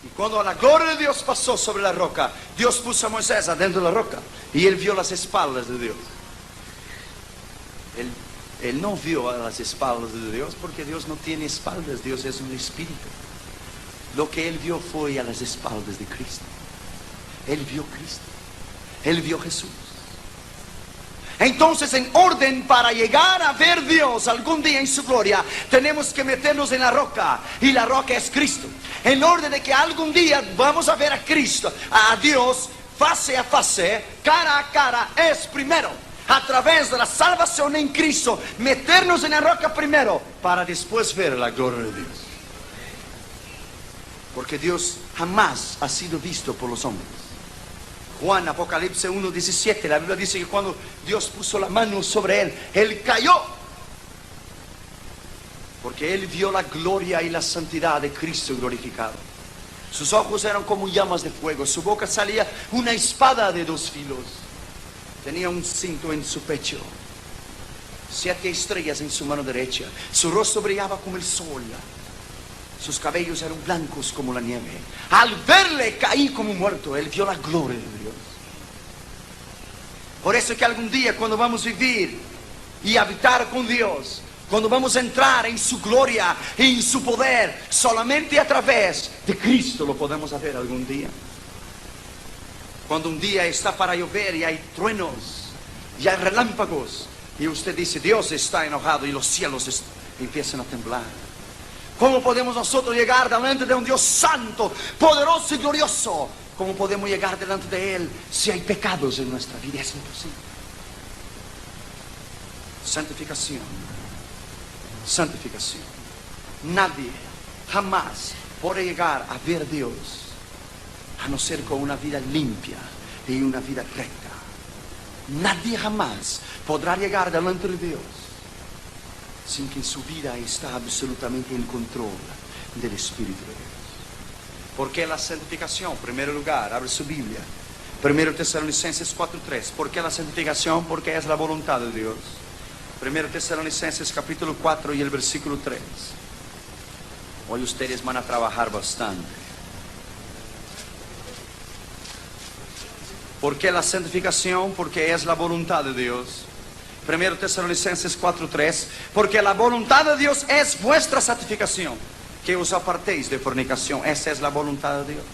Y cuando la gloria de Dios pasó sobre la roca, Dios puso a Moisés adentro de la roca y él vio las espaldas de Dios. Él no vio a las espaldas de Dios porque Dios no tiene espaldas, Dios es un espíritu. Lo que él vio fue a las espaldas de Cristo. Él vio Cristo, él vio Jesús. Entonces, en orden para llegar a ver Dios algún día en su gloria, tenemos que meternos en la roca, y la roca es Cristo. En orden de que algún día vamos a ver a Cristo, a Dios, face a face, cara a cara, es primero a través de la salvación en Cristo, meternos en la roca primero, para después ver la gloria de Dios. Porque Dios jamás ha sido visto por los hombres. Juan, Apocalipsis 1:17, la Biblia dice que cuando Dios puso la mano sobre él, él cayó. Porque él vio la gloria y la santidad de Cristo glorificado. Sus ojos eran como llamas de fuego, su boca salía una espada de 2 filos. Tenía un cinto en su pecho, 7 estrellas en su mano derecha. Su rostro brillaba como el sol. Sus cabellos eran blancos como la nieve. Al verle caí como muerto. Él vio la gloria de Dios. Por eso que algún día, cuando vamos a vivir y habitar con Dios, cuando vamos a entrar en su gloria y en su poder, solamente a través de Cristo lo podemos hacer algún día. Cuando un día está para llover y hay truenos y hay relámpagos, y usted dice, Dios está enojado, y los cielos empiezan a temblar. ¿Cómo podemos nosotros llegar delante de un Dios santo, poderoso y glorioso? ¿Cómo podemos llegar delante de Él si hay pecados en nuestra vida? Es imposible. Santificación. Santificación. Nadie jamás puede llegar a ver a Dios a no ser con una vida limpia y una vida recta. Nadie jamás podrá llegar delante de Dios sin que su vida está absolutamente en control del Espíritu de Dios. ¿Por qué la santificación? En primer lugar, abre su Biblia, 1 Tesalonicenses 4:3. ¿Por qué la santificación? Porque es la voluntad de Dios. 1 Tesalonicenses capítulo 4 y el versículo 3. Hoy ustedes van a trabajar bastante. ¿Por qué la santificación? Porque es la voluntad de Dios. 1 Tesalonicenses 4:3. Porque la voluntad de Dios es vuestra santificación, que os apartéis de fornicación. Esa es la voluntad de Dios.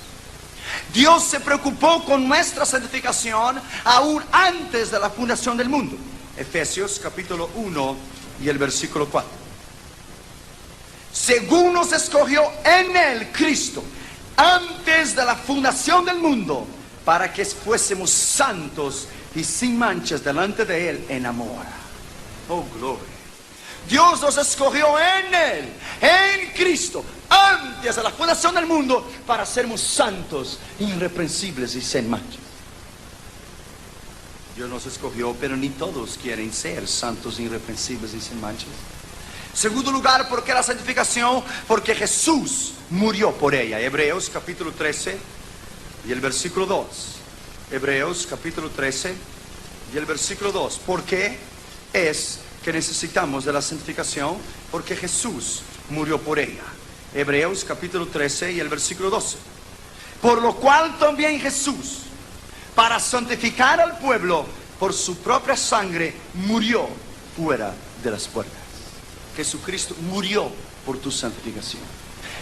Dios se preocupó con nuestra santificación aún antes de la fundación del mundo. Efesios capítulo 1 y el versículo 4. Según nos escogió en Él, Cristo, antes de la fundación del mundo, para que fuésemos santos y sin manchas delante de Él en amor. Oh, gloria. Dios nos escogió en Él, en Cristo, antes de la fundación del mundo, para sermos santos, irreprensibles y sin manchas. Dios nos escogió, pero ni todos quieren ser santos, irreprensibles y sin manchas. Segundo lugar, ¿por qué la santificación? Porque Jesús murió por ella. Hebreos capítulo 13 y el versículo 2. Hebreos capítulo 13 y el versículo 2. ¿Por qué es que necesitamos de la santificación? Porque Jesús murió por ella. Hebreos capítulo 13 y el versículo 12. Por lo cual también Jesús, para santificar al pueblo, por su propia sangre murió fuera de las puertas. Jesucristo murió por tu santificación.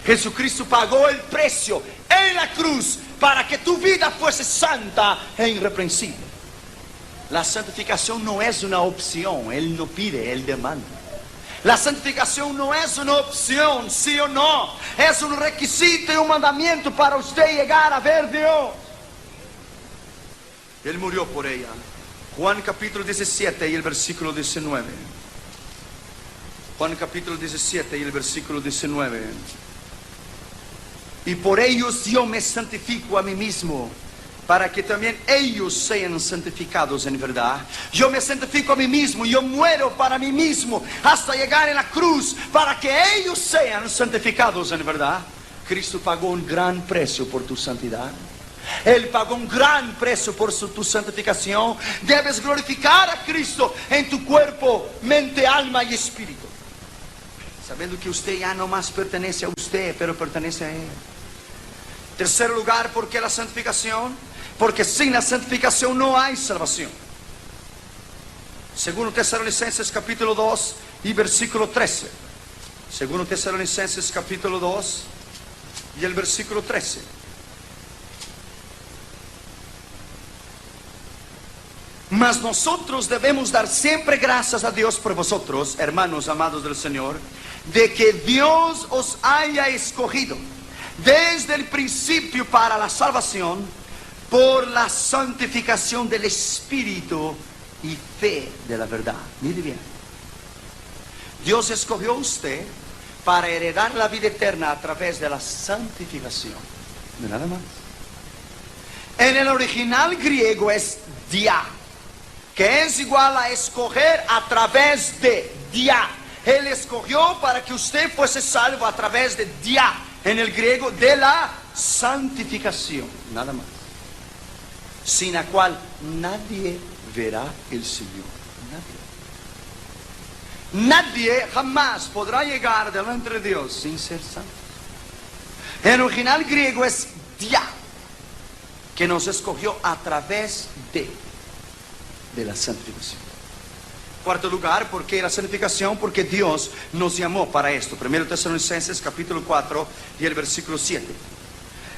Jesucristo pagó el precio en la cruz para que tu vida fuese santa e irreprensible. La santificación no es una opción, Él no pide, Él demanda. La santificación no es una opción, sí o no. Es un requisito y un mandamiento para usted llegar a ver a Dios. Él murió por ella. Juan capítulo 17 y el versículo 19. Juan capítulo 17 y el versículo 19. Y por ellos yo me santifico a mí mismo, para que también ellos sean santificados en verdad. Yo me santifico a mí mismo, yo muero para mí mismo, hasta llegar en la cruz, para que ellos sean santificados en verdad. Cristo pagó un gran precio por tu santidad. Él pagó un gran precio por tu santificación. Debes glorificar a Cristo en tu cuerpo, mente, alma y espíritu, sabiendo que usted ya no más pertenece a usted, pero pertenece a Él. Tercer lugar, ¿por qué la santificación? Porque sin la santificación no hay salvación. Segundo Tesalonicenses capítulo 2 y versículo 13. Segundo Tesalonicenses capítulo 2 y el versículo 13. Mas nosotros debemos dar siempre gracias a Dios por vosotros, hermanos amados del Señor, de que Dios os haya escogido desde el principio para la salvación por la santificación del Espíritu y fe de la verdad. Mire bien. Dios escogió a usted para heredar la vida eterna a través de la santificación. De nada más. En el original griego es dia, que es igual a escoger a través de dia. Él escogió para que usted fuese salvo a través de dia, en el griego, de la santificación. Nada más. Sin la cual nadie verá el Señor. Nadie jamás podrá llegar delante de Dios sin ser santo. En el original griego es dia, que nos escogió a través de la santificación. Cuarto lugar, ¿por qué la santificación? Porque Dios nos llamó para esto. Primero Tesalonicenses capítulo 4 y el versículo 7.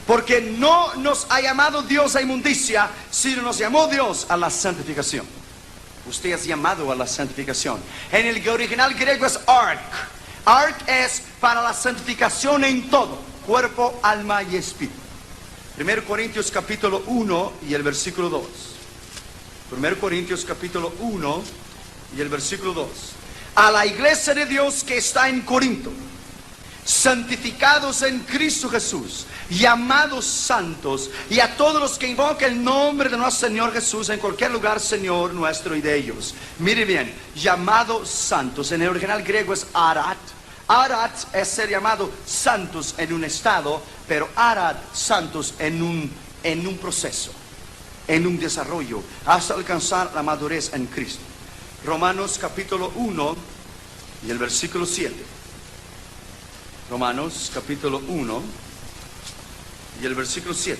Porque no nos ha llamado Dios a inmundicia, sino nos llamó Dios a la santificación. Usted es llamado a la santificación. En el original griego es ark. Ark es para la santificación en todo, cuerpo, alma y espíritu. 1 Corintios capítulo 1 y el versículo 2. 1 Corintios capítulo 1 y el versículo 2. A la iglesia de Dios que está en Corinto, santificados en Cristo Jesús, llamados santos, y a todos los que invocan el nombre de nuestro Señor Jesús en cualquier lugar, Señor nuestro y de ellos. Mire bien, llamados santos. En el original griego es arat. Arat es ser llamado santos en un estado, pero arat, santos en un proceso, en un desarrollo, hasta alcanzar la madurez en Cristo. Romanos capítulo 1 y el versículo 7. Romanos capítulo 1 y el versículo 7.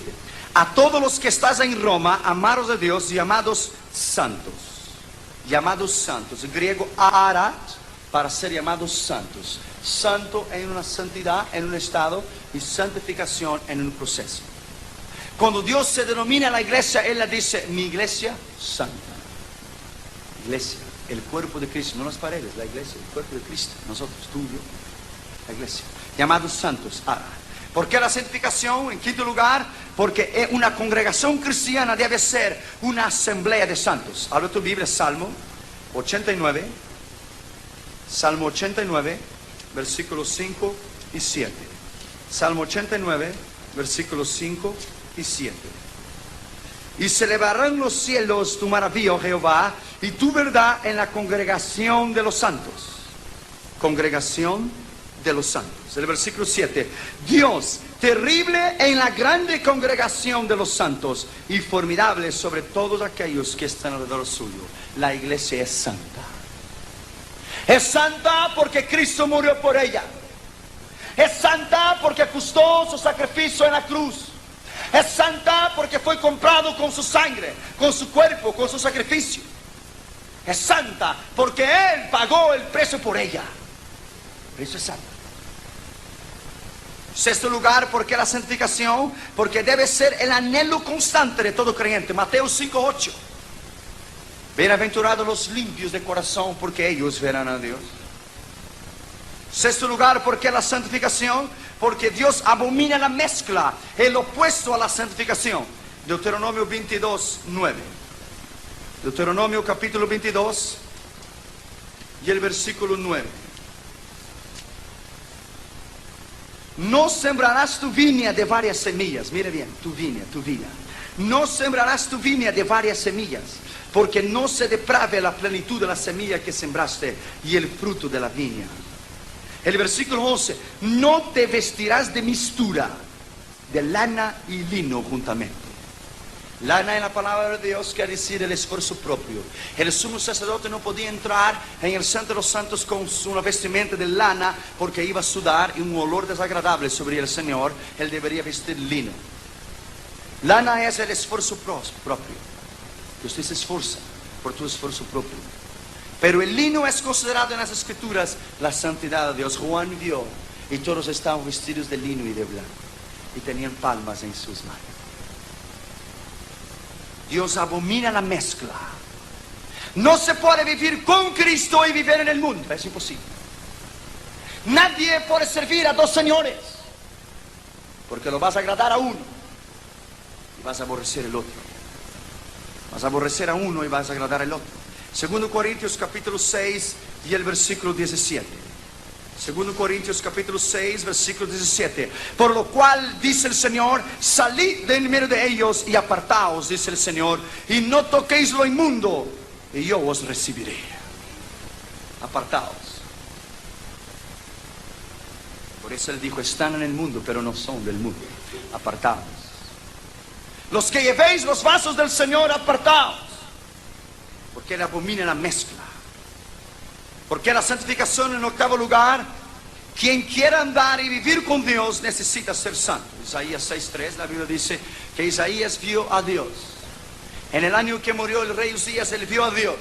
A todos los que estás en Roma, amados de Dios, llamados santos. Llamados santos. En griego, arat, para ser llamados santos. Santo en una santidad, en un estado, y santificación en un proceso. Cuando Dios se denomina a la iglesia, Él le dice, mi iglesia santa. Iglesia, el cuerpo de Cristo, no las paredes, la iglesia, el cuerpo de Cristo, nosotros, tú y yo, la iglesia. Llamados santos. ¿Por qué la santificación? En quinto lugar, porque una congregación cristiana debe ser una asamblea de santos. Habla tu Biblia, Salmo 89, Salmo 89, versículos 5 y 7. Salmo 89, versículos 5 y 7. Y celebrarán los cielos tu maravilla, oh Jehová, y tu verdad en la congregación de los santos. Congregación de los santos. El versículo 7. Dios, terrible en la grande congregación de los santos y formidable sobre todos aquellos que están alrededor suyo. La iglesia es santa. Es santa porque Cristo murió por ella. Es santa porque costó su sacrificio en la cruz. Es santa porque fue comprado con su sangre, con su cuerpo, con su sacrificio. Es santa porque Él pagó el precio por ella. Por eso es santa. Sexto lugar, ¿por qué la santificación? Porque debe ser el anhelo constante de todo creyente. Mateo 5:8. Bienaventurados los limpios de corazón, porque ellos verán a Dios. Sexto lugar, ¿por qué la santificación? Porque Dios abomina la mezcla, el opuesto a la santificación. Deuteronomio 22:9. Deuteronomio capítulo 22 y el versículo 9. No sembrarás tu viña de varias semillas. Mire bien, tu viña. No sembrarás tu viña de varias semillas, porque no se deprave la plenitud de la semilla que sembraste y el fruto de la viña. El versículo 11. No te vestirás de mistura, de lana y lino juntamente. Lana en la palabra de Dios quiere decir el esfuerzo propio. El sumo sacerdote no podía entrar en el santo de los santos con una vestimenta de lana porque iba a sudar y un olor desagradable sobre el Señor. Él debería vestir lino. Lana es el esfuerzo propio. Que usted se esfuerza por tu esfuerzo propio. Pero el lino es considerado en las escrituras la santidad de Dios. Juan vio y todos estaban vestidos de lino y de blanco y tenían palmas en sus manos. Dios abomina la mezcla. No se puede vivir con Cristo y vivir en el mundo. Es imposible. Nadie puede servir a dos señores. Porque lo vas a agradar a uno y vas a aborrecer el otro. Vas a aborrecer a uno y vas a agradar al otro. 2 Corintios capítulo 6 y el versículo 17. 2 Corintios capítulo 6, versículo 17. Por lo cual dice el Señor, salid de en medio de ellos y apartaos, dice el Señor, y no toquéis lo inmundo, y yo os recibiré. Apartaos. Por eso Él dijo, están en el mundo, pero no son del mundo. Apartaos. Los que llevéis los vasos del Señor, apartaos. Porque Él abomina la mezcla. Porque la santificación en octavo lugar, quien quiera andar y vivir con Dios necesita ser santo. Isaías 6:3, la Biblia dice que Isaías vio a Dios. En el año que murió el rey Uzías, él vio a Dios.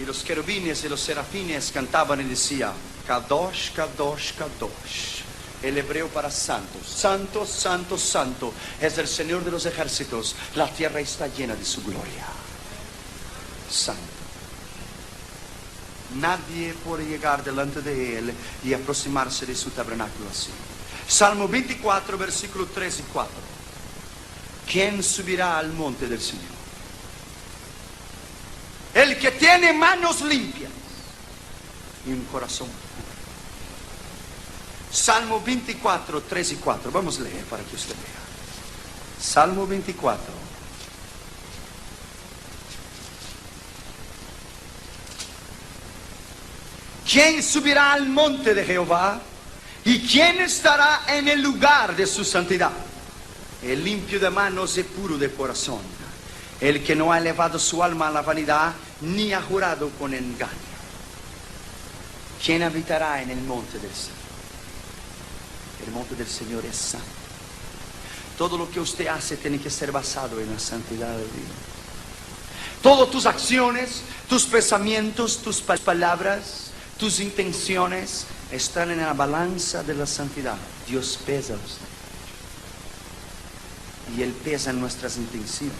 Y los querubines y los serafines cantaban y decían, Kadosh, Kadosh, Kadosh. El hebreo para santo. Santo, santo, santo es el Señor de los ejércitos. La tierra está llena de su gloria. Santo. Nadie puede llegar delante de Él y aproximarse de su tabernáculo así. Salmo 24, versículo 3 y 4. ¿Quién subirá al monte del Señor? El que tiene manos limpias y un corazón puro. Salmo 24, 3 y 4. Vamos a leer para que usted vea. Salmo 24. ¿Quién subirá al monte de Jehová? ¿Y quién estará en el lugar de su santidad? El limpio de manos y puro de corazón. El que no ha elevado su alma a la vanidad, ni ha jurado con engaño. ¿Quién habitará en el monte del Señor? El monte del Señor es santo. Todo lo que usted hace tiene que ser basado en la santidad de Dios. Todas tus acciones, tus pensamientos, tus palabras, tus intenciones están en la balanza de la santidad. Dios pesa a usted. Y Él pesa en nuestras intenciones.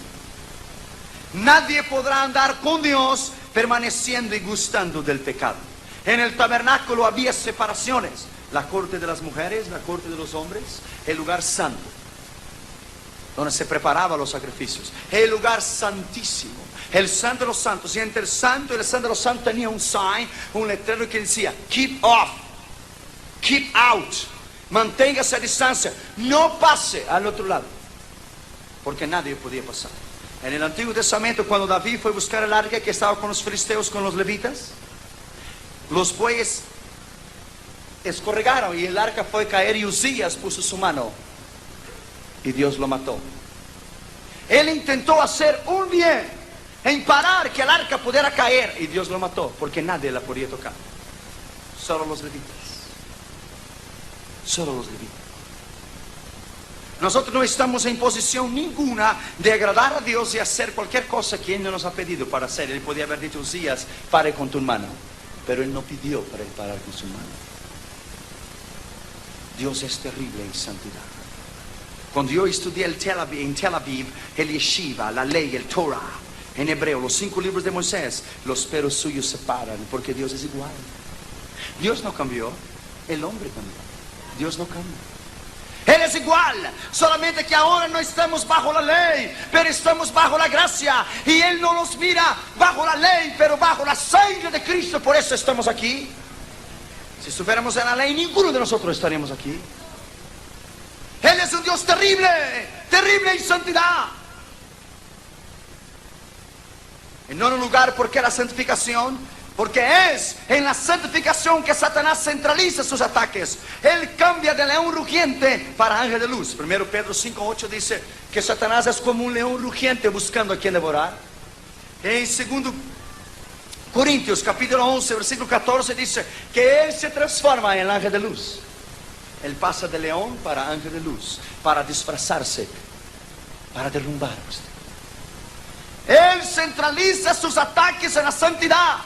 Nadie podrá andar con Dios permaneciendo y gustando del pecado. En el tabernáculo había separaciones. La corte de las mujeres, la corte de los hombres, el lugar santo, donde se preparaban los sacrificios. El lugar santísimo. El santo de los santos. Y entre el santo y el santo de los santos tenía un sign, un letrero que decía, keep off, keep out, manténgase a distancia, no pase al otro lado, porque nadie podía pasar. En el Antiguo Testamento, cuando David fue a buscar el arca que estaba con los filisteos, con los levitas, los bueyes escorregaron y el arca fue a caer y Uzías puso su mano y Dios lo mató. Él intentó hacer un bien en parar que el arca pudiera caer y Dios lo mató porque nadie la podía tocar, solo los levitas, solo los levitas. Nosotros no estamos en posición ninguna de agradar a Dios y hacer cualquier cosa que Él no nos ha pedido para hacer. Él podía haber dicho Uzías, pare con tu mano, pero Él no pidió para Él parar con su mano. Dios es terrible en santidad. Cuando yo estudié en Tel Aviv, el Yeshiva, la ley, el Torah, en hebreo, los 5 libros de Moisés, los peros suyos se paran, porque Dios es igual. Dios no cambió, el hombre cambió. Dios no cambia. Él es igual, solamente que ahora no estamos bajo la ley, pero estamos bajo la gracia. Y Él no nos mira bajo la ley, pero bajo la sangre de Cristo. Por eso estamos aquí. Si estuviéramos en la ley, ninguno de nosotros estaríamos aquí. Él es un Dios terrible, terrible en santidad. En nono lugar, ¿por qué la santificación? Porque es en la santificación que Satanás centraliza sus ataques. Él cambia de león rugiente para ángel de luz. 1 Pedro 5:8 dice que Satanás es como un león rugiente buscando a quien devorar. En 2 Corintios capítulo 11 versículo 14 dice que Él se transforma en el ángel de luz. Él pasa de león para ángel de luz, para disfrazarse, para derrumbar a usted. Él centraliza sus ataques en la santidad.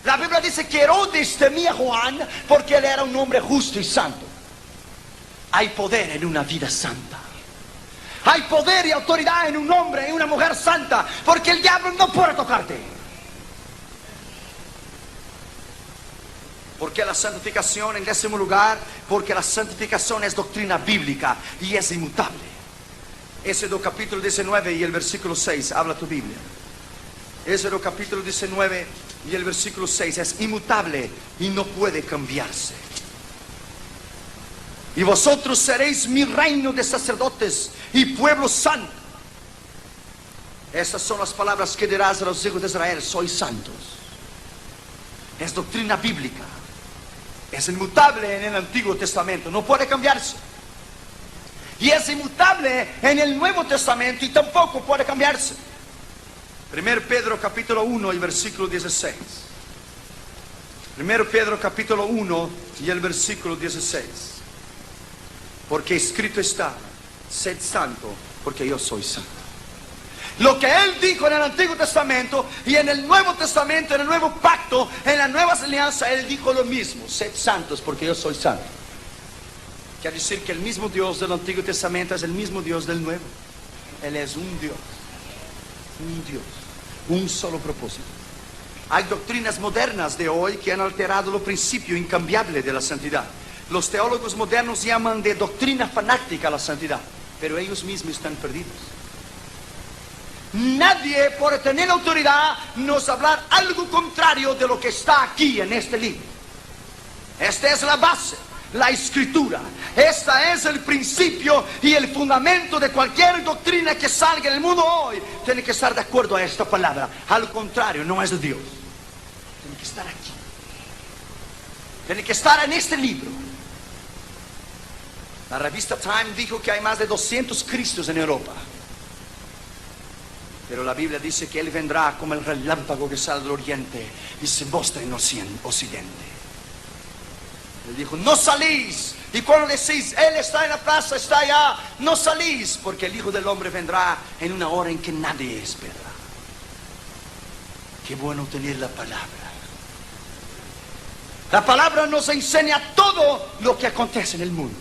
La Biblia dice que Herodes temía a Juan porque él era un hombre justo y santo. Hay poder en una vida santa. Hay poder y autoridad en un hombre y una mujer santa, porque el diablo no puede tocarte. ¿Por qué la santificación? En décimo lugar, porque la santificación es doctrina bíblica y es inmutable. Éxodo capítulo 19 y el versículo 6, habla tu Biblia. Éxodo capítulo 19 y el versículo 6, es inmutable y no puede cambiarse. Y vosotros seréis mi reino de sacerdotes y pueblo santo. Estas son las palabras que dirás a los hijos de Israel: sois santos. Es doctrina bíblica. Es inmutable en el Antiguo Testamento, no puede cambiarse. Y es inmutable en el Nuevo Testamento y tampoco puede cambiarse. 1 Pedro capítulo 1 y versículo 16. 1 Pedro capítulo 1 y el versículo 16. Porque escrito está: sed santo, porque yo soy santo. Lo que Él dijo en el Antiguo Testamento y en el Nuevo Testamento, en el Nuevo Pacto, en la Nueva Alianza, Él dijo lo mismo: sed santos, porque yo soy santo. Quiere decir que el mismo Dios del Antiguo Testamento es el mismo Dios del Nuevo. Él es un Dios, un solo propósito. Hay doctrinas modernas de hoy que han alterado lo principio incambiable de la santidad. Los teólogos modernos llaman de doctrina fanática a la santidad, pero ellos mismos están perdidos. Nadie puede tener autoridad nos hablar algo contrario de lo que está aquí en este libro. Esta es la base, la escritura. Esta es el principio y el fundamento de cualquier doctrina que salga en el mundo hoy. Tiene que estar de acuerdo a esta palabra. Al contrario, no es de Dios. Tiene que estar aquí. Tiene que estar en este libro. La revista Time dijo que hay más de 200 Cristos en Europa. Pero la Biblia dice que Él vendrá como el relámpago que sale del oriente y se mostra en occidente. Él dijo: no salís. Y cuando decís: Él está en la plaza, está allá, no salís, porque el Hijo del Hombre vendrá en una hora en que nadie espera. Qué bueno tener la palabra. La palabra nos enseña todo lo que acontece en el mundo.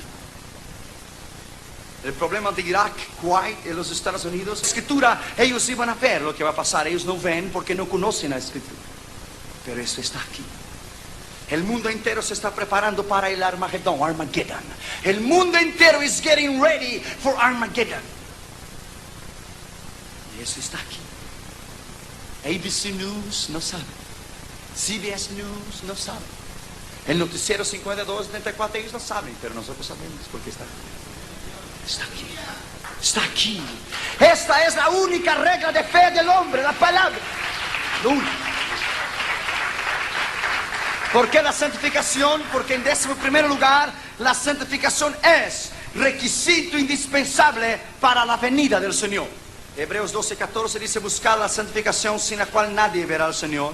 El problema de Irak, Kuwait y los Estados Unidos, la escritura, ellos iban a ver lo que va a pasar. Ellos no ven porque no conocen la escritura. Pero eso está aquí. El mundo entero se está preparando para el Armageddon, Armageddon. El mundo entero is getting ready for Armageddon. Y eso está aquí. ABC News no sabe. CBS News no sabe. El noticiero 52-74 ellos no saben, pero nosotros sabemos porque está aquí. Está aquí, está aquí. Esta es la única regla de fe del hombre, la palabra. Lo único. ¿Por qué la santificación? Porque en 11º lugar, la santificación es requisito indispensable para la venida del Señor. Hebreos 12:14 dice: buscar la santificación sin la cual nadie verá al Señor.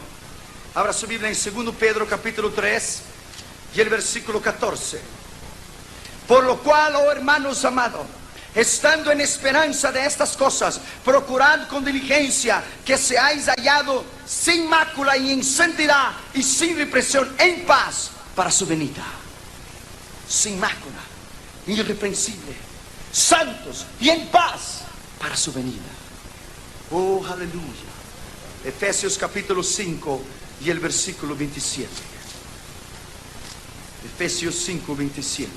Abra su Biblia en 2 Pedro capítulo 3 y el versículo 14. Por lo cual, oh hermanos amados, estando en esperanza de estas cosas, procurad con diligencia que seáis hallados sin mácula y en santidad y sin represión, en paz para su venida. Sin mácula, irreprensible, santos y en paz para su venida. Oh, aleluya. Efesios capítulo 5 y el versículo 27. Efesios 5, 27.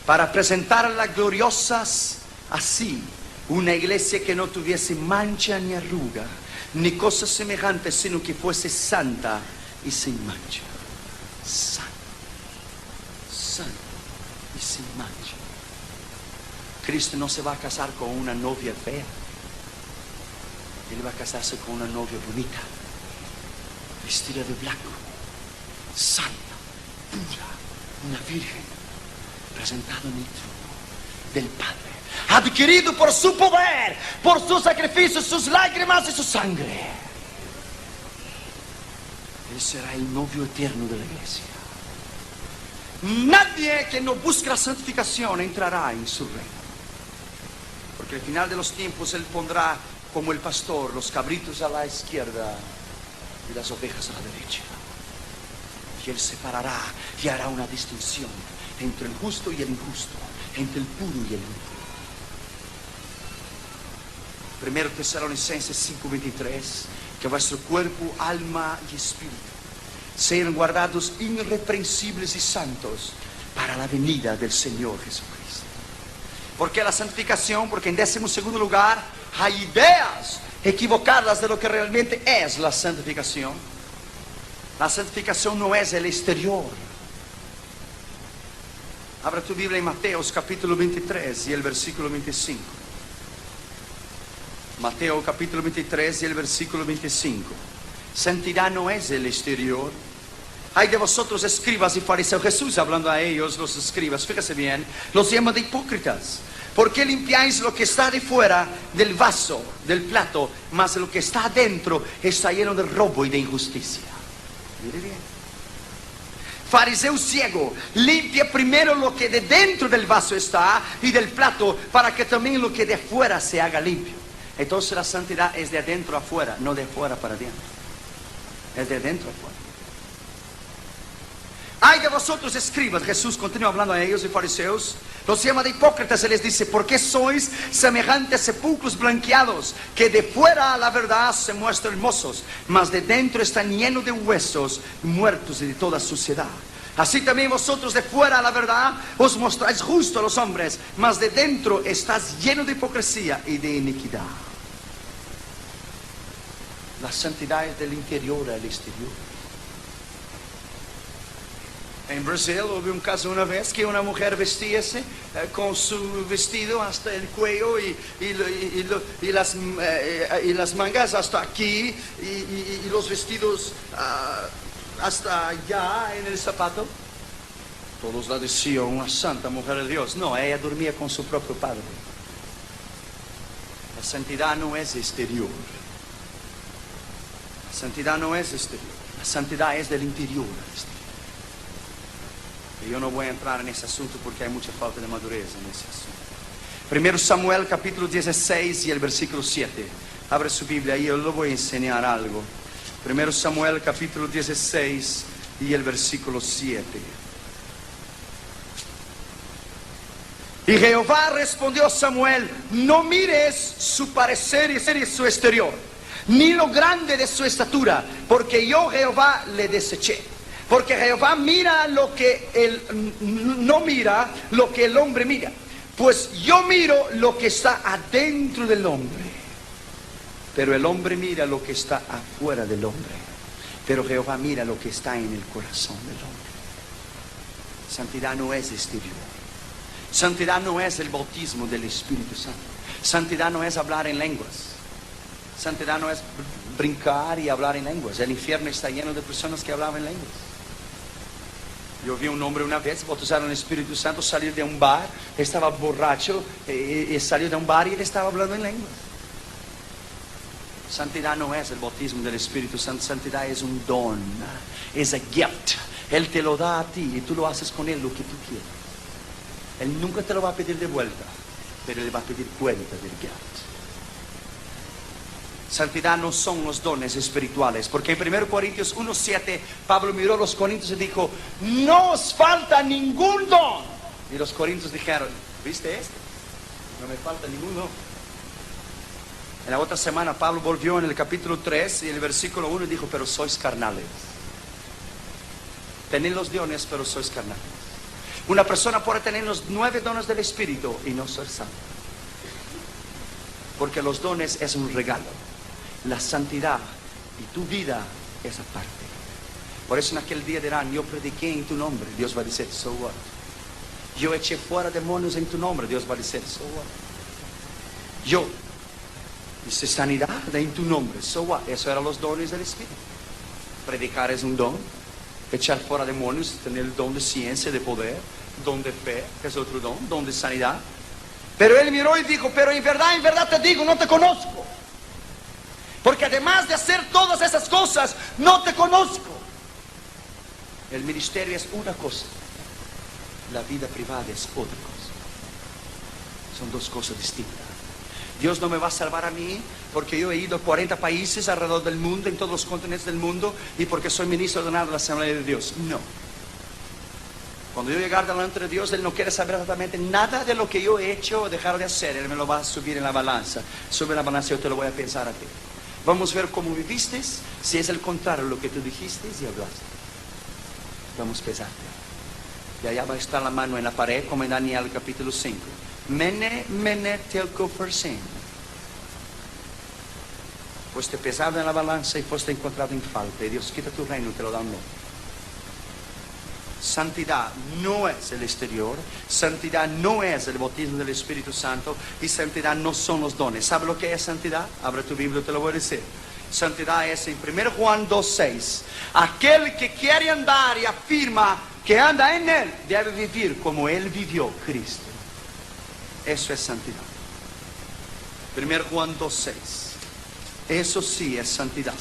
Para presentarla gloriosas así, una iglesia que no tuviese mancha ni arruga, ni cosa semejante, sino que fuese santa y sin mancha. Santa, santa y sin mancha. Cristo no se va a casar con una novia fea. Él va a casarse con una novia bonita. vestida de blanco, santa, pura, una virgen, presentada en el trono del Padre, adquirido por su poder, por su sacrificio, sus lágrimas y su sangre. Él será el novio eterno de la iglesia. Nadie que no busque la santificación entrará en su reino. Porque al final de los tiempos Él pondrá como el pastor los cabritos a la izquierda y las ovejas a la derecha. Y Él separará y hará una distinción entre el justo y el injusto, entre el puro y el impuro. 1 Tesalonicenses 5:23, que vuestro cuerpo, alma y espíritu sean guardados irreprensibles y santos para la venida del Señor Jesucristo. ¿Por qué la santificación? Porque en 12º lugar hay ideas equivocadas de lo que realmente es la santificación. La santificación no es el exterior. Abra tu Biblia en Mateos capítulo 23 y el versículo 25. Mateo capítulo 23 y el versículo 25. Santidad no es el exterior. Hay de vosotros escribas y fariseos. Jesús hablando a ellos, los escribas, fíjese bien, los llama de hipócritas. ¿Por qué limpiáis lo que está de fuera del vaso, del plato, mas lo que está adentro está lleno de robo y de injusticia? Mire bien. Fariseo ciego, limpia primero lo que de dentro del vaso está y del plato, para que también lo que de afuera se haga limpio. Entonces la santidad es de adentro a afuera, no de afuera para adentro. Es de adentro a afuera. Ay de vosotros escribas, Jesús continúa hablando a ellos y fariseos, los llama de hipócritas y les dice: ¿por qué sois semejantes sepulcros blanqueados, que de fuera a la verdad se muestran hermosos, mas de dentro están llenos de huesos muertos y de toda suciedad? Así también vosotros de fuera a la verdad os mostráis justos a los hombres, mas de dentro estás lleno de hipocresía y de iniquidad. La santidad es del interior al exterior. En Brasil hubo un caso una vez que una mujer vestíase con su vestido hasta el cuello y las mangas hasta aquí y los vestidos hasta allá en el zapato. Todos la decían una santa mujer de Dios. No, ella dormía con su propio padre. La santidad no es exterior. La santidad no es exterior. La santidad es del interior al exterior. Y yo no voy a entrar en ese asunto porque hay mucha falta de madurez en ese asunto. 1 Samuel capítulo 16 y el versículo 7. Abre su Biblia y yo le voy a enseñar algo. 1 Samuel capítulo 16 y el versículo 7. Y Jehová respondió a Samuel: no mires su parecer y su exterior, ni lo grande de su estatura, porque yo Jehová le deseché. Porque Jehová mira lo que él no mira, lo que el hombre mira. Pues yo miro lo que está adentro del hombre, pero el hombre mira lo que está afuera del hombre. Pero Jehová mira lo que está en el corazón del hombre. Santidad no es exterior. Santidad no es el bautismo del Espíritu Santo. Santidad no es hablar en lenguas. Santidad no es brincar y hablar en lenguas. El infierno está lleno de personas que hablaban en lenguas. Yo vi un hombre una vez bautizado en el Espíritu Santo salir de un bar, estaba borracho y salió de un bar y él estaba hablando en lenguas. Santidad no es el bautismo del Espíritu Santo. Santidad es un don, es a gift. Él te lo da a ti y tú lo haces con él lo que tú quieras. Él nunca te lo va a pedir de vuelta, pero él va a pedir cuenta del gift. Santidad no son los dones espirituales, porque en 1 Corintios 1:7 Pablo miró a los corintios y dijo: no os falta ningún don. Y los corintios dijeron: ¿viste esto? No me falta ningún don. En la otra semana Pablo volvió en el capítulo 3 y en el versículo 1 dijo: pero sois carnales. Tenéis los dones, pero sois carnales. Una persona puede tener los 9 dones del Espíritu y no ser santo, porque los dones es un regalo. La santidad y tu vida es aparte. Por eso en aquel día dirán: yo prediqué en tu nombre. Dios va a decir: so what? Yo eché fuera demonios en tu nombre. Dios va a decir: so what? Yo hice sanidad en tu nombre. So what? Eso eran los dones del Espíritu. Predicar es un don. Echar fuera demonios, tener el don de ciencia, de poder, don de fe, que es otro don de sanidad. Pero él miró y dijo, pero en verdad te digo, no te conozco. Porque además de hacer todas esas cosas, no te conozco. El ministerio es una cosa, la vida privada es otra cosa. Son dos cosas distintas. Dios no me va a salvar a mí porque yo he ido a 40 países alrededor del mundo, en todos los continentes del mundo, y porque soy ministro ordenado de la Asamblea de Dios. No. Cuando yo llegar delante de Dios, Él no quiere saber exactamente nada de lo que yo he hecho o dejado de hacer. Él me lo va a subir en la balanza. Sube la balanza y yo te lo voy a pensar a ti. Vamos a ver cómo viviste, si es el contrario de lo que tú dijiste y hablaste. Vamos a pesarte. Y allá va a estar la mano en la pared, como en Daniel capítulo 5. Mene, mene, telcofersen. Pues te pesado en la balanza y fuiste encontrado en falta. Y Dios quita tu reino y te lo da un nuevo. Santidad no es el exterior, santidad no es el bautismo del Espíritu Santo y santidad no son los dones. ¿Sabe lo que es santidad? Abre tu Biblia, te lo voy a decir. Santidad es en 1 Juan 2:6. Aquel que quiere andar y afirma que anda en Él debe vivir como Él vivió, Cristo. Eso es santidad. 1 Juan 2:6. Eso sí es santidad.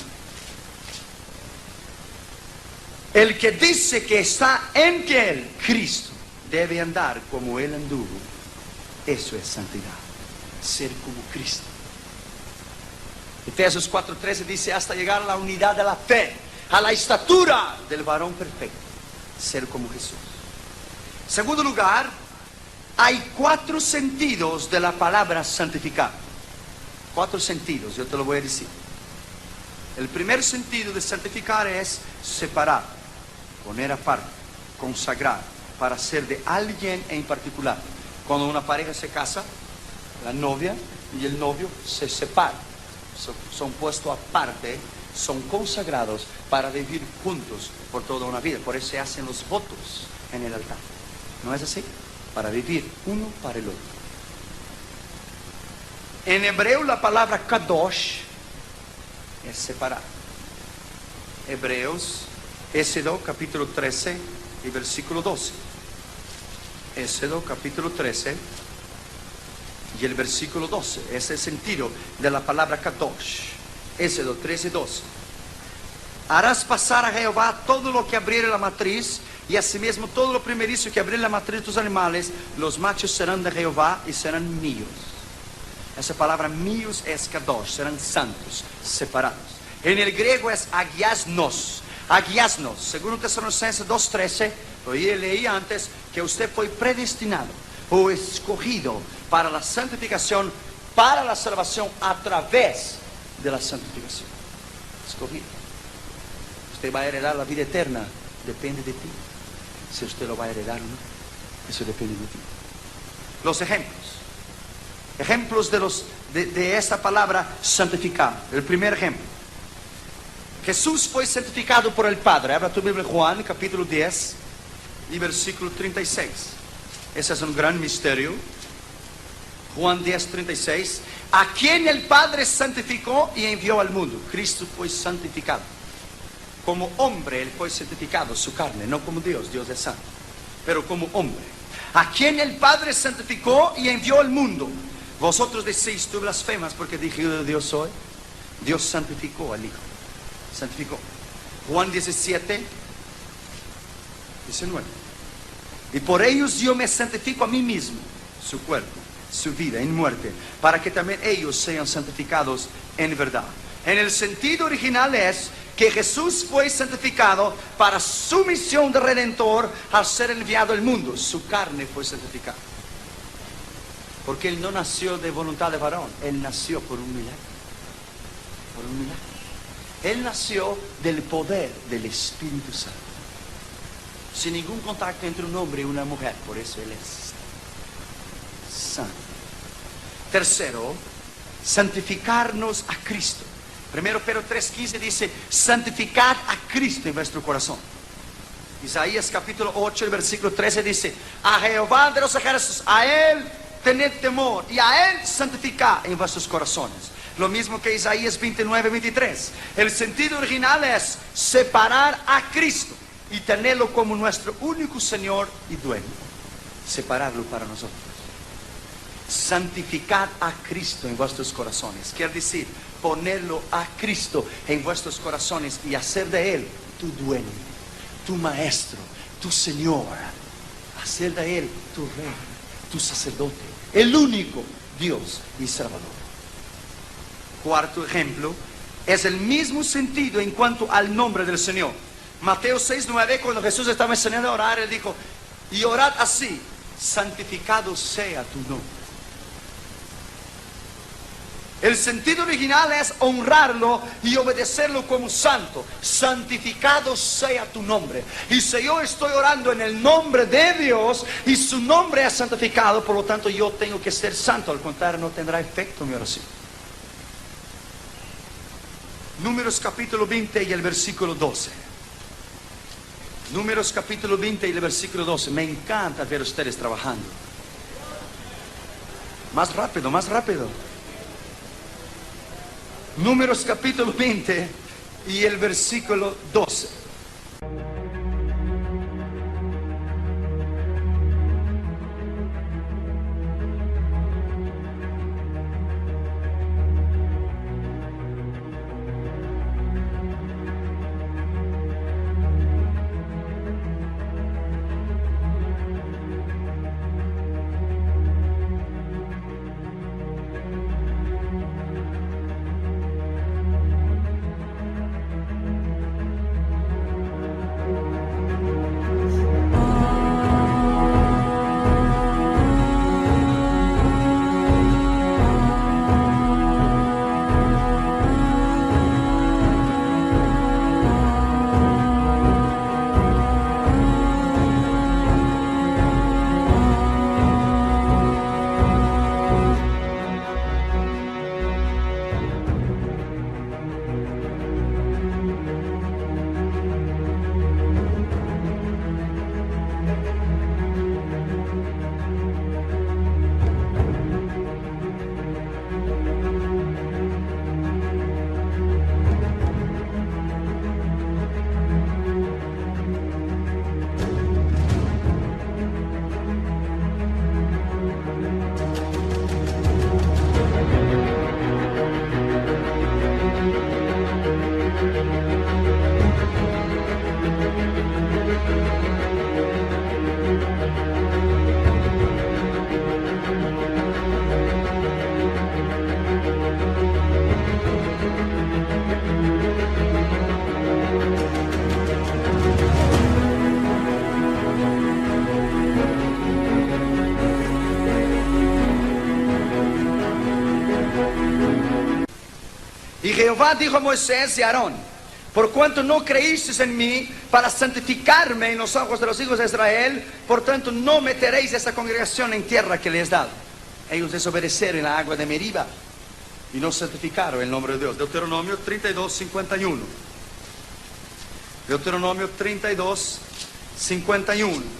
El que dice que está en Él, Cristo, debe andar como Él anduvo. Eso es santidad. Ser como Cristo. Efesios 4:13 dice, hasta llegar a la unidad de la fe, a la estatura del varón perfecto. Ser como Jesús. Segundo lugar, hay 4 sentidos de la palabra santificar. 4 sentidos, yo te lo voy a decir. El primer sentido de santificar es separar, poner aparte, consagrar, para ser de alguien en particular. Cuando una pareja se casa, la novia y el novio se separan, son puestos aparte, son consagrados para vivir juntos por toda una vida. Por eso se hacen los votos en el altar. ¿No es así? Para vivir uno para el otro. En hebreo la palabra kadosh es separar. Hebreos, Éxodo capítulo 13 y versículo 12. Éxodo capítulo 13 y el versículo 12. Ese es el sentido de la palabra kadosh. Éxodo 13, 12. Harás pasar a Jehová todo lo que abriere la matriz, y asimismo todo lo primerizo que abriere la matriz de tus animales, los machos serán de Jehová y serán míos. Esa palabra míos es kadosh, serán santos, separados. En el griego es agiasnos. Agiasnos, según Tesalonicenses 2:13, leí antes que usted fue predestinado o escogido para la santificación, para la salvación a través de la santificación. Escogido. Usted va a heredar la vida eterna, depende de ti. Si usted lo va a heredar o no, eso depende de ti. Los ejemplos de esta palabra santificar. El primer ejemplo: Jesús fue santificado por el Padre. Abra tu Biblia, Juan capítulo 10 y versículo 36. Ese es un gran misterio. Juan 10, 36. A quien el Padre santificó y envió al mundo. Cristo fue santificado. Como hombre Él fue santificado, su carne, no como Dios. Dios es santo, pero como hombre. A quien el Padre santificó y envió al mundo. Vosotros decís, tú blasfemas porque dije yo de Dios soy. Dios santificó al Hijo. Santificó. Juan 17, 19. Y por ellos yo me santifico a mí mismo, su cuerpo, su vida en muerte, para que también ellos sean santificados en verdad. En el sentido original es que Jesús fue santificado para su misión de redentor al ser enviado al mundo. Su carne fue santificada. Porque Él no nació de voluntad de varón, Él nació por un milagro. Por un milagro. Él nació del poder del Espíritu Santo. Sin ningún contacto entre un hombre y una mujer. Por eso Él es santo. Tercero, santificarnos a Cristo. 1 Pedro 3:15 dice, santificad a Cristo en vuestro corazón. Isaías capítulo 8, el versículo 13 dice, a Jehová de los ejércitos, a Él tened temor y a Él santificad en vuestros corazones. Lo mismo que Isaías 29:23. El sentido original es separar a Cristo y tenerlo como nuestro único Señor y dueño. Separarlo para nosotros. Santificar a Cristo en vuestros corazones. Quiere decir, ponerlo a Cristo en vuestros corazones y hacer de Él tu dueño, tu maestro, tu Señor. Hacer de Él tu rey, tu sacerdote, el único Dios y Salvador. Cuarto ejemplo, es el mismo sentido en cuanto al nombre del Señor. Mateo 6:9, cuando Jesús estaba enseñando a orar, Él dijo, y orad así, santificado sea tu nombre. El sentido original es honrarlo y obedecerlo como santo. Santificado sea tu nombre. Y si yo estoy orando en el nombre de Dios y su nombre es santificado, por lo tanto yo tengo que ser santo. Al contrario, no tendrá efecto mi oración. Números capítulo 20 y el versículo 12. Números capítulo 20 y el versículo 12. Me encanta ver ustedes trabajando. Más rápido, más rápido. Números capítulo 20 y el versículo 12. Y Jehová dijo a Moisés y a Aarón, por cuanto no creísteis en mí para santificarme en los ojos de los hijos de Israel, por tanto no meteréis esta congregación en tierra que les he dado. Ellos desobedecieron la agua de Meriba y no santificaron el nombre de Dios. Deuteronomio 32:51. Deuteronomio 32:51.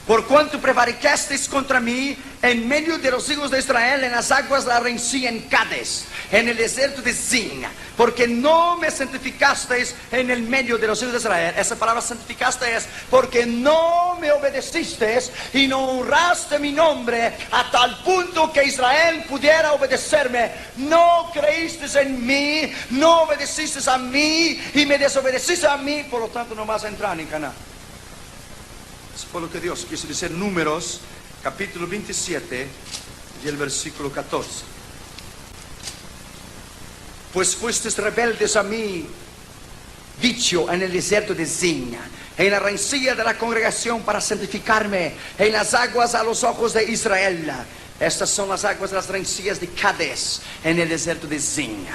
Por cuanto prevaricasteis contra mí en medio de los hijos de Israel, en las aguas de la rencilla en Cades, en el desierto de Zin, porque no me santificasteis en el medio de los hijos de Israel. Esa palabra santificaste es porque no me obedecisteis y no honraste mi nombre a tal punto que Israel pudiera obedecerme. No creísteis en mí, no obedecisteis a mí y me desobedeciste a mí, por lo tanto no vas a entrar en Canaán. Eso fue lo que Dios quiso decir. Números, capítulo 27 y el versículo 14. Pues fuisteis rebeldes a mí, dicho en el desierto de Zin, en la rencilla de la congregación para santificarme, en las aguas a los ojos de Israel. Estas son las aguas de las rencillas de Cades, en el desierto de Zin.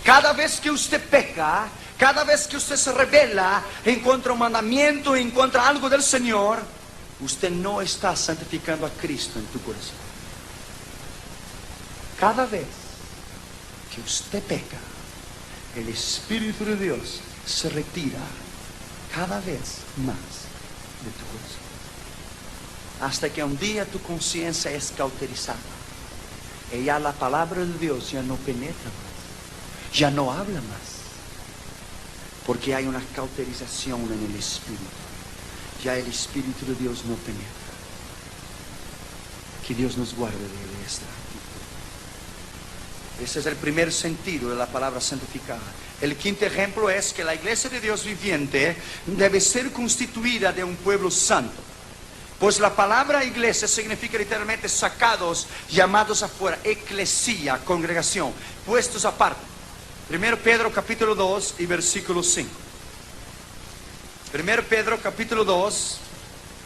Cada vez que usted peca, cada vez que usted se rebela en contra un mandamiento, en contra algo del Señor, usted no está santificando a Cristo en tu corazón. Cada vez que usted peca, el Espíritu de Dios se retira cada vez más de tu corazón. Hasta que un día tu conciencia es cauterizada. Y ya la palabra de Dios ya no penetra más, ya no habla más, porque hay una cauterización en el Espíritu. Ya el Espíritu de Dios no penetra. Que Dios nos guarde de esta actitud. Ese es el primer sentido de la palabra santificar. El quinto ejemplo es que la iglesia de Dios viviente debe ser constituida de un pueblo santo. Pues la palabra iglesia significa literalmente sacados, llamados afuera, eclesía, congregación, puestos aparte. 1 Pedro capítulo 2 y versículo 5. 1 Pedro capítulo 2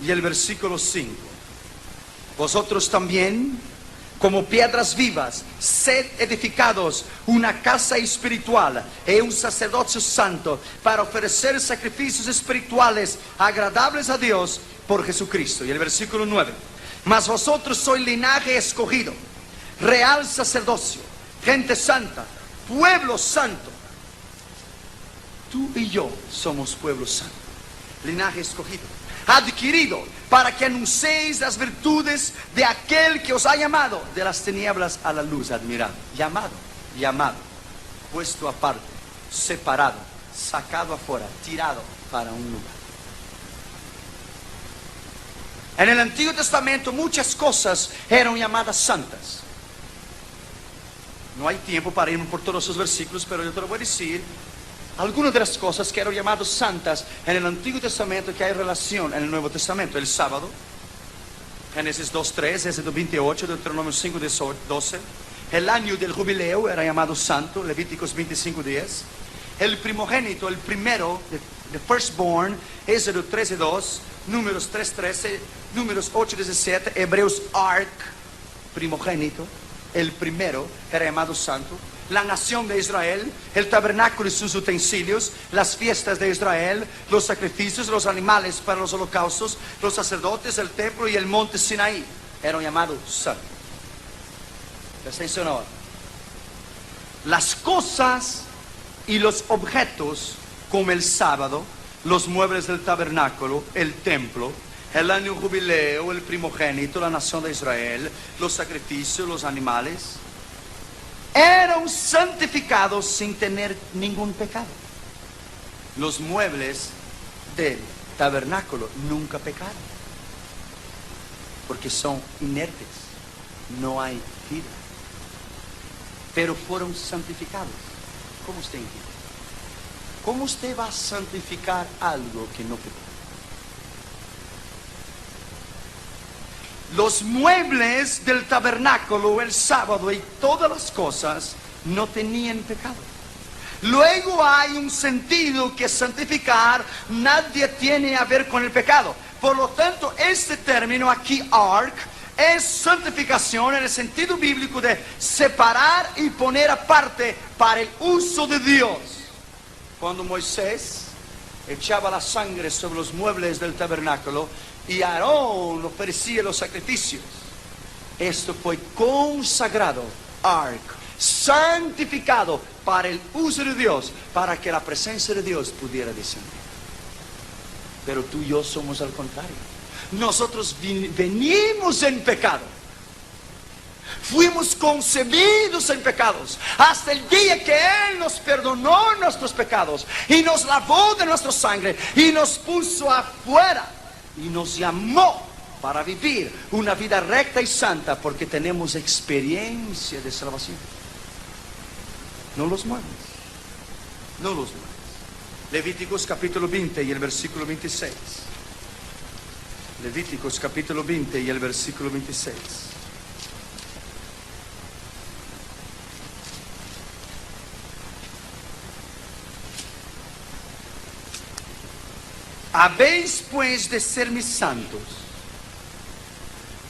y el versículo 5. Vosotros también, como piedras vivas, sed edificados una casa espiritual y un sacerdocio santo para ofrecer sacrificios espirituales agradables a Dios por Jesucristo. Y el versículo 9. Mas vosotros sois linaje escogido, real sacerdocio, gente santa, pueblo santo. Tú y yo somos pueblo santo, linaje escogido, adquirido para que anunciéis las virtudes de aquel que os ha llamado de las tinieblas a la luz admirable. Llamado, puesto aparte, separado, sacado afuera, tirado para un lugar. En el Antiguo Testamento muchas cosas eran llamadas santas. No hay tiempo para irme por todos esos versículos, pero yo te lo voy a decir. Algunas de las cosas que eran llamadas santas en el Antiguo Testamento que hay relación en el Nuevo Testamento. El sábado, Génesis 2:3, Éxodo 28, Deuteronomio 5:12. El año del jubileo era llamado santo, Levíticos 25:10. El primogénito, el primero, the firstborn, Éxodo 13:2, Números 3:13, Números 8:17, Hebreos ark, primogénito, el primero era llamado santo. La nación de Israel, el tabernáculo y sus utensilios, las fiestas de Israel, los sacrificios, los animales para los holocaustos, los sacerdotes, el templo y el monte Sinaí eran llamados santos. Presta atención ahora. Las cosas y los objetos, como el sábado, los muebles del tabernáculo, el templo, el año jubileo, el primogénito, la nación de Israel, los sacrificios, los animales, eran santificados sin tener ningún pecado. Los muebles del tabernáculo nunca pecaron, porque son inertes, no hay vida, pero fueron santificados. ¿Cómo usted entiende? ¿Cómo usted va a santificar algo que no pecó? Los muebles del tabernáculo, el sábado y todas las cosas no tenían pecado. Luego hay un sentido que santificar nadie tiene a ver con el pecado. Por lo tanto, este término aquí, ark, es santificación en el sentido bíblico de separar y poner aparte para el uso de Dios. Cuando Moisés echaba la sangre sobre los muebles del tabernáculo y Aarón ofrecía los sacrificios, esto fue consagrado, ark, santificado para el uso de Dios, para que la presencia de Dios pudiera descender. Pero tú y yo somos al contrario. Nosotros venimos en pecado. Fuimos concebidos en pecados hasta el día que Él nos perdonó nuestros pecados y nos lavó de nuestra sangre y nos puso afuera y nos llamó para vivir una vida recta y santa, porque tenemos experiencia de salvación. No los mueves, no los mueves. Levíticos capítulo 20 y el versículo 26. Levíticos capítulo 20 y el versículo 26. Habéis pues de ser mis santos,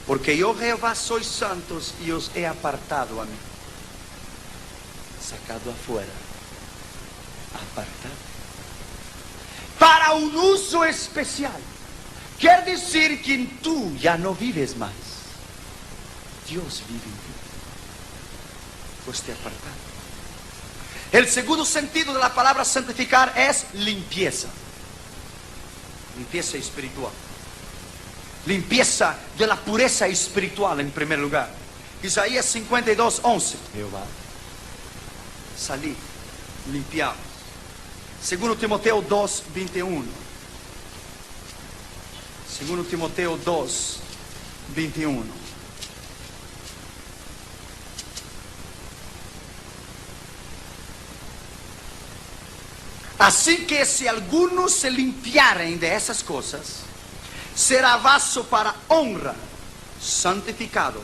porque yo Jehová soy santos y os he apartado a mí. Sacado afuera, apartado, para un uso especial. Quiere decir que tú ya no vives más, Dios vive en ti, pues te he apartado. El segundo sentido de la palabra santificar es limpieza. Limpieza espiritual. Limpieza de la pureza espiritual en primer lugar. Isaías 52:11. Jehová, salí, limpiados. Segundo Timoteo 2:21. Segundo Timoteo 2:21. Así que si algunos se limpiaren de esas cosas, será vaso para honra, santificado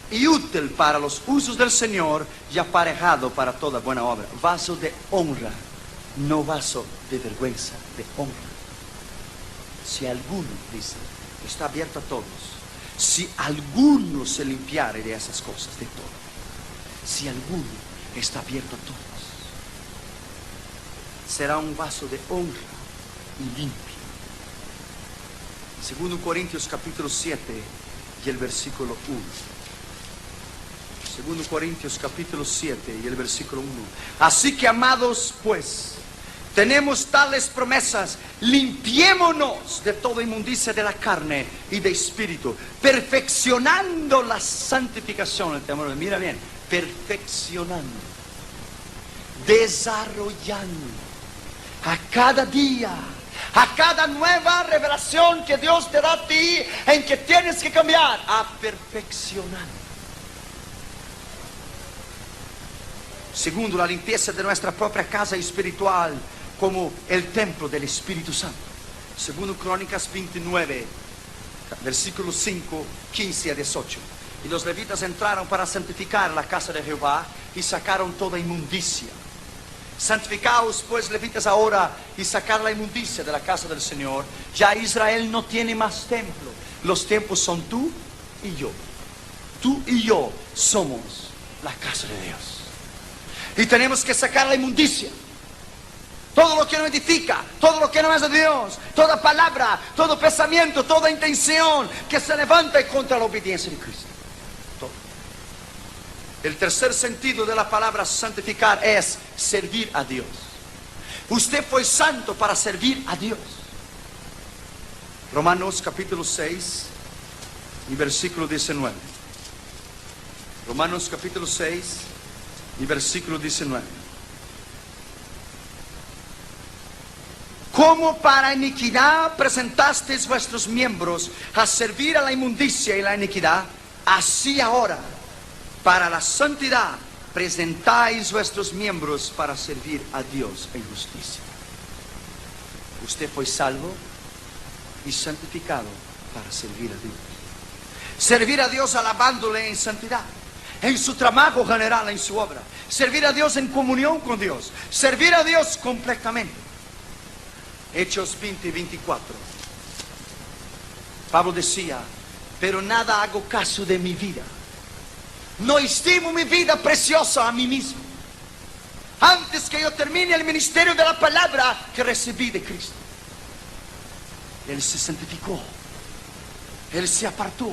y útil para los usos del Señor y aparejado para toda buena obra. Vaso de honra, no vaso de vergüenza, de honra. Si alguno, dice, está abierto a todos, si alguno se limpiare de esas cosas, de todo, si alguno está abierto a todos, será un vaso de honra y limpio. Segundo Corintios capítulo 7 y el versículo 1. Segundo Corintios capítulo 7 y el versículo 1. Así que, amados, pues, tenemos tales promesas: limpiémonos de toda inmundicia de la carne y de espíritu, perfeccionando la santificación. El temor, mira bien, perfeccionando, desarrollando a cada día, a cada nueva revelación que Dios te da a ti, en que tienes que cambiar, a perfeccionar. Segundo, la limpieza de nuestra propia casa espiritual como el templo del Espíritu Santo. Segundo Crónicas 29, versículos 5, 15 a 18. Y los levitas entraron para santificar la casa de Jehová y sacaron toda inmundicia. Santificaos pues, levitas, ahora, y sacar la inmundicia de la casa del Señor. Ya Israel no tiene más templo. Los templos son tú y yo. Tú y yo somos la casa de Dios. Y tenemos que sacar la inmundicia. Todo lo que no edifica, todo lo que no es de Dios, toda palabra, todo pensamiento, toda intención que se levanta contra la obediencia de Cristo. Todo. El tercer sentido de la palabra santificar es servir a Dios. Usted fue santo para servir a Dios. Romanos capítulo 6 y versículo 19. Romanos capítulo 6 y versículo 19. Como para iniquidad presentasteis vuestros miembros a servir a la inmundicia y la iniquidad, así ahora, para la santidad, presentáis vuestros miembros para servir a Dios en justicia. Usted fue salvo y santificado para servir a Dios. Servir a Dios alabándole en santidad, en su trabajo general, en su obra. Servir a Dios en comunión con Dios. Servir a Dios completamente. Hechos 20 y 24. Pablo decía: pero nada hago caso de mi vida. No estimo mi vida preciosa a mí mismo, antes que yo termine el ministerio de la palabra que recibí de Cristo. Él se santificó. Él se apartó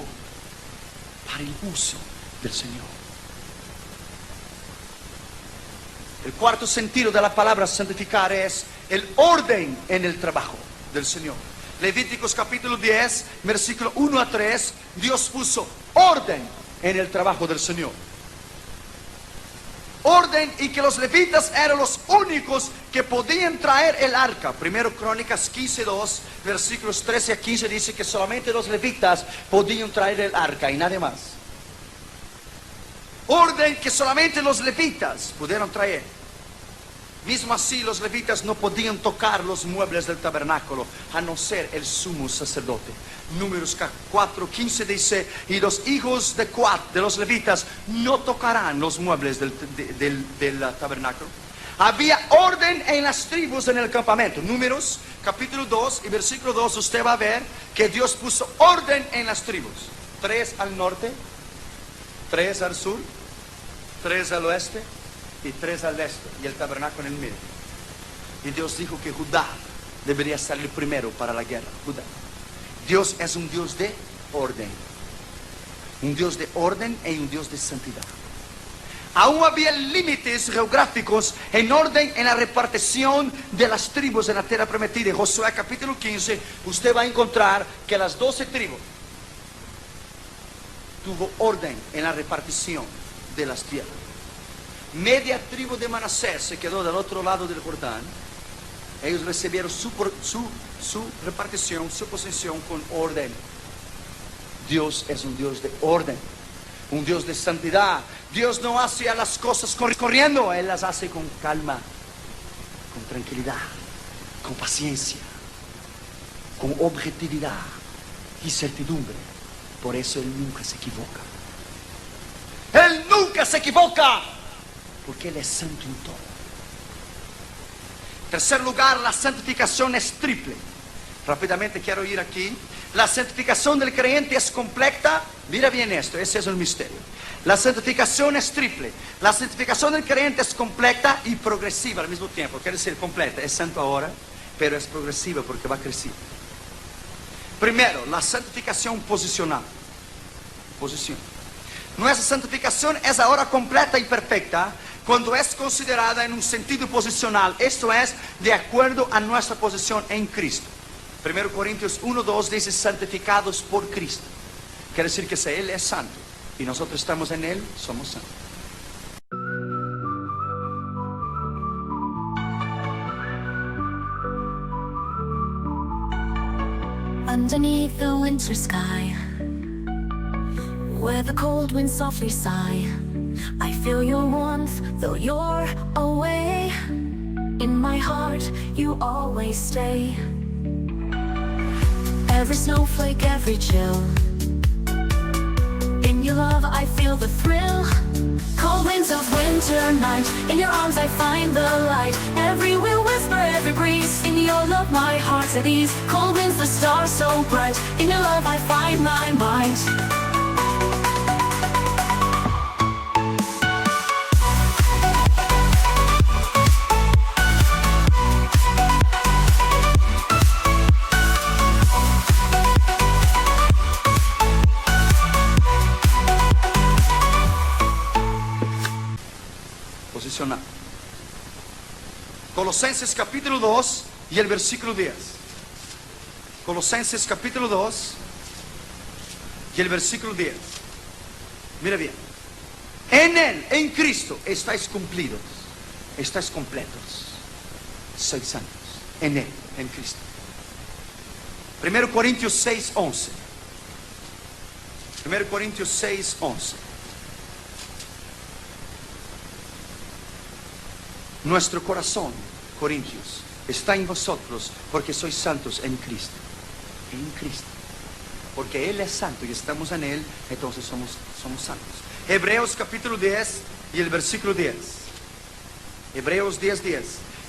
para el uso del Señor. El cuarto sentido de la palabra santificar es el orden en el trabajo del Señor. Levíticos capítulo 10, versículo 1 a 3, Dios puso orden en el trabajo del Señor. Orden, y que los levitas eran los únicos que podían traer el arca. Primero Crónicas 15:2, versículos 13 a 15 dice que solamente los levitas podían traer el arca y nadie más. Orden que solamente los levitas pudieron traer. Mismo así, los levitas no podían tocar los muebles del tabernáculo, a no ser el sumo sacerdote. Números 4:15 dice: y los hijos de Coat, de los levitas, no tocarán los muebles del tabernáculo. Había orden en las tribus en el campamento. Números capítulo 2 y versículo 2, usted va a ver que Dios puso orden en las tribus. 3 al norte, 3 al sur, 3 al oeste y 3 al este, y el tabernáculo en el medio. Y Dios dijo que Judá debería salir primero para la guerra. Judá. Dios es un Dios de orden. Un Dios de orden y un Dios de santidad. Aún había límites geográficos en orden en la repartición de las tribus en la tierra prometida. En Josué capítulo 15 usted va a encontrar que las 12 tribus tuvo orden en la repartición de las tierras. Media tribu de Manasés se quedó del otro lado del Jordán. Ellos recibieron su repartición, su posesión con orden. Dios es un Dios de orden, un Dios de santidad. Dios no hace las cosas corriendo, Él las hace con calma, con tranquilidad, con paciencia, con objetividad y certidumbre. Por eso Él nunca se equivoca. Él nunca se equivoca, porque Él es santo en todo. En tercer lugar, la santificación es triple. Rápidamente quiero ir aquí. La santificación del creyente es completa. Mira bien esto, ese es el misterio. La santificación es triple. La santificación del creyente es completa y progresiva al mismo tiempo. Quiere decir, completa, es santo ahora, pero es progresiva porque va a crecer. Primero, la santificación posicional. Posición. Nuestra santificación es ahora completa y perfecta cuando es considerada en un sentido posicional. Esto es, de acuerdo a nuestra posición en Cristo. 1 Corintios 1:2 dice, santificados por Cristo. Quiere decir que si Él es santo y nosotros estamos en Él, somos santos. Underneath the winter sky, where the cold winds softly sigh, I feel your warmth, though you're away. In my heart, you always stay. Every snowflake, every chill, in your love I feel the thrill. Cold winds of winter night, in your arms I find the light. Every wind whisper, every breeze, in your love my heart's at ease. Cold winds, the stars so bright, in your love I find my mind. Posicional. Colosenses capítulo 2 y el versículo 10. Colosenses capítulo 2 y el versículo 10. Mira bien. En Él, en Cristo, estáis cumplidos, estáis completos, sois santos. En Él, en Cristo. 1 Corintios 6:11. 1 Corintios 6:11. Nuestro corazón, Corintios, está en vosotros porque sois santos en Cristo. En Cristo. Porque Él es santo y estamos en Él, entonces somos santos. Hebreos capítulo 10 y el versículo 10. Hebreos 10:10.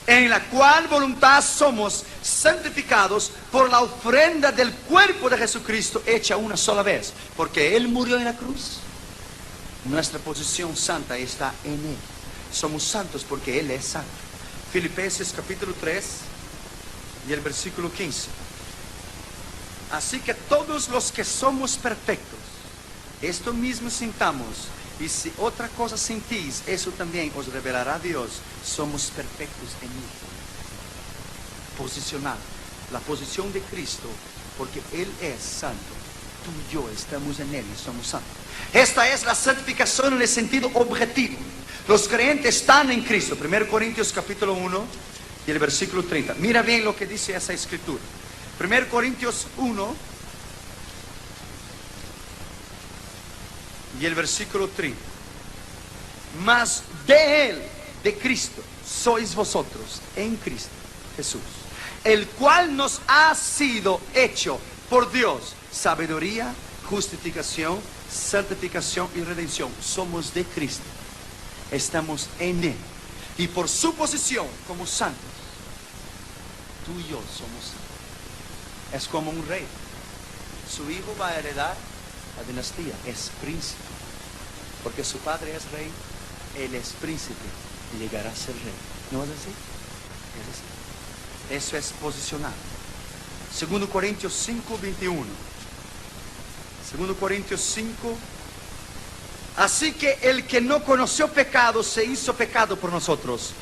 En la cual voluntad somos santificados por la ofrenda del cuerpo de Jesucristo hecha una sola vez. Porque Él murió en la cruz. Nuestra posición santa está en Él. Somos santos porque Él es santo. Filipenses capítulo 3 y el versículo 15. Así que todos los que somos perfectos, esto mismo sintamos, y si otra cosa sentís, eso también os revelará Dios. Somos perfectos en Él. Posicional. La posición de Cristo, porque Él es santo. Tú y yo estamos en Él y somos santos. Esta es la santificación en el sentido objetivo. Los creyentes están en Cristo. 1 Corintios capítulo 1 y el versículo 30. Mira bien lo que dice esa escritura. 1 Corintios 1 y el versículo 30. Mas de Él, de Cristo, sois vosotros en Cristo Jesús, el cual nos ha sido hecho por Dios sabiduría, justificación, santificación y redención. Somos de Cristo. Estamos en Él. Y por su posición como santos, tú y yo somos santos. Es como un rey. Su hijo va a heredar la dinastía. Es príncipe. Porque su padre es rey, él es príncipe. Llegará a ser rey. ¿No es así? Es así. Eso es posicional. 2 Corintios 5:21. 2 Corintios 5. Así que el que no conoció pecado se hizo pecado por nosotros.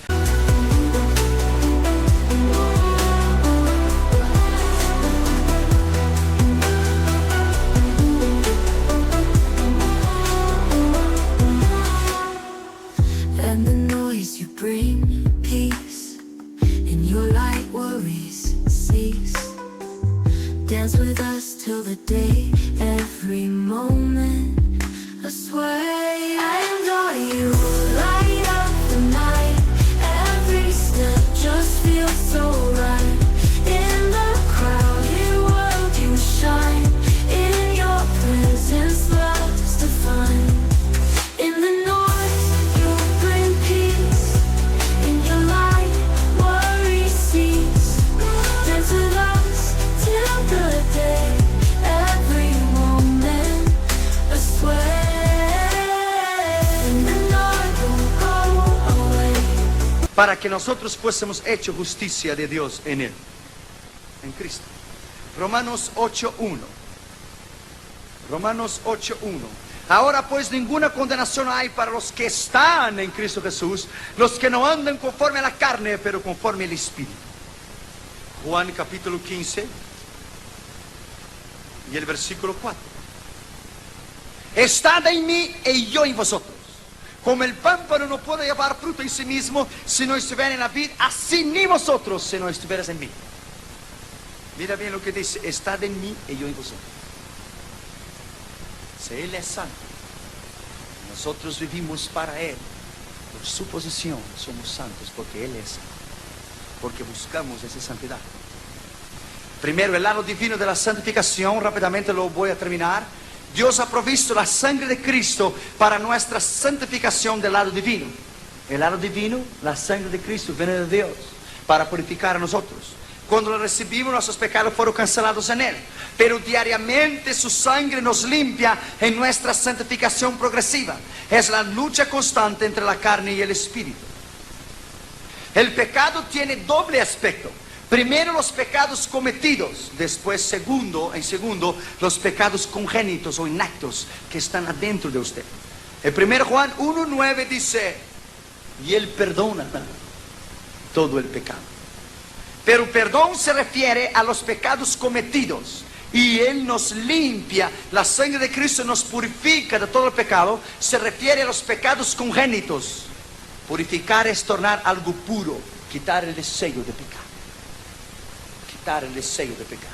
para que nosotros fuésemos hecho justicia de Dios en Él, en Cristo. Romanos 8:1. Romanos 8:1. Ahora pues ninguna condenación hay para los que están en Cristo Jesús, los que no andan conforme a la carne, pero conforme al Espíritu. Juan capítulo 15 y el versículo 4. Estad en mí y yo en vosotros. Como el pámpano no puede llevar fruto en sí mismo si no estuviera en la vid, así ni vosotros si no estuvieras en mí. Mira bien lo que dice, estad en mí y yo en vosotros. Si Él es santo, nosotros vivimos para Él. Por su posición somos santos porque Él es santo. Porque buscamos esa santidad. Primero, el lado divino de la santificación, rápidamente lo voy a terminar. Dios ha provisto la sangre de Cristo para nuestra santificación del lado divino. El lado divino, la sangre de Cristo viene de Dios para purificar a nosotros. Cuando lo recibimos, nuestros pecados fueron cancelados en Él. Pero diariamente su sangre nos limpia en nuestra santificación progresiva. Es la lucha constante entre la carne y el espíritu. El pecado tiene doble aspecto. Primero los pecados cometidos, después en segundo los pecados congénitos o innatos que están adentro de usted. El 1 Juan 1:9 dice, y Él perdona todo el pecado. Pero perdón se refiere a los pecados cometidos y Él nos limpia, la sangre de Cristo nos purifica de todo el pecado. Se refiere a los pecados congénitos. Purificar es tornar algo puro, quitar el deseo de pecar. Quitar el deseo de pecar.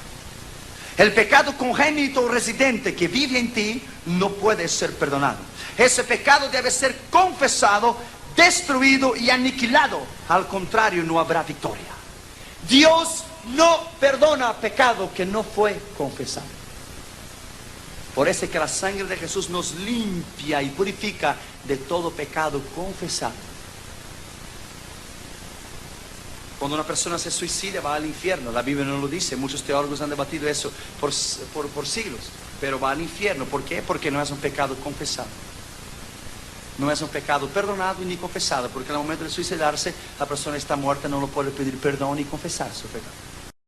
El pecado congénito residente que vive en ti no puede ser perdonado. Ese pecado debe ser confesado, destruido y aniquilado. Al contrario, no habrá victoria. Dios no perdona pecado que no fue confesado. Por eso es que la sangre de Jesús nos limpia y purifica de todo pecado confesado. Cuando una persona se suicida va al infierno, la Biblia no lo dice, muchos teólogos han debatido eso por siglos, pero va al infierno. ¿Por qué? Porque no es un pecado confesado. No es un pecado perdonado ni confesado, porque en el momento de suicidarse la persona está muerta, no lo puede pedir perdón ni confesar su pecado.